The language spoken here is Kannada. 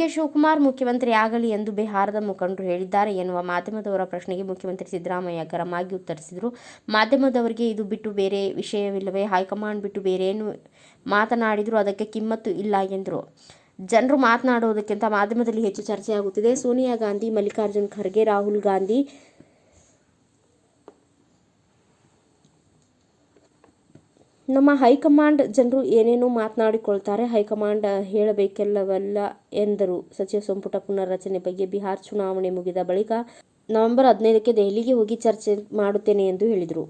ಕೆ ಶಿವಕುಮಾರ್ ಮುಖ್ಯಮಂತ್ರಿ ಆಗಲಿ ಎಂದು ಬಿಹಾರದ ಮುಖಂಡರು ಹೇಳಿದ್ದಾರೆ ಎನ್ನುವ ಮಾಧ್ಯಮದವರ ಪ್ರಶ್ನೆಗೆ ಮುಖ್ಯಮಂತ್ರಿ ಸಿದ್ದರಾಮಯ್ಯ ಗರಂ ಆಗಿ ಉತ್ತರಿಸಿದರು. ಮಾಧ್ಯಮದವರಿಗೆ ಇದು ಬಿಟ್ಟು ಬೇರೆ ವಿಷಯವಿಲ್ಲವೇ? ಹೈಕಮಾಂಡ್ ಬಿಟ್ಟು ಬೇರೇನು ಮಾತನಾಡಿದರೂ ಅದಕ್ಕೆ ಕಿಮ್ಮತ್ತು ಇಲ್ಲ ಎಂದರು. ಜನರು ಮಾತನಾಡುವುದಕ್ಕಿಂತ ಮಾಧ್ಯಮದಲ್ಲಿ ಹೆಚ್ಚು ಚರ್ಚೆಯಾಗುತ್ತಿದೆ. ಸೋನಿಯಾ ಗಾಂಧಿ, ಮಲ್ಲಿಕಾರ್ಜುನ್ ಖರ್ಗೆ, ರಾಹುಲ್ ಗಾಂಧಿ ನಮ್ಮ ಹೈಕಮಾಂಡ್ ಜನರು ಏನೇನೋ ಮಾತನಾಡಿಕೊಳ್ತಾರೆ. ಹೈಕಮಾಂಡ್ ಹೇಳಬೇಕೆಲ್ಲವಲ್ಲ ಎಂದರು. ಸಚಿವ ಸಂಪುಟ ಪುನರ್ರಚನೆ ಬಗ್ಗೆ ಬಿಹಾರ ಚುನಾವಣೆ ಮುಗಿದ ಬಳಿಕ ನವೆಂಬರ್ 15ಕ್ಕೆ ದೆಹಲಿಗೆ ಹೋಗಿ ಚರ್ಚೆ ಮಾಡುತ್ತೇನೆ ಎಂದು ಹೇಳಿದರು.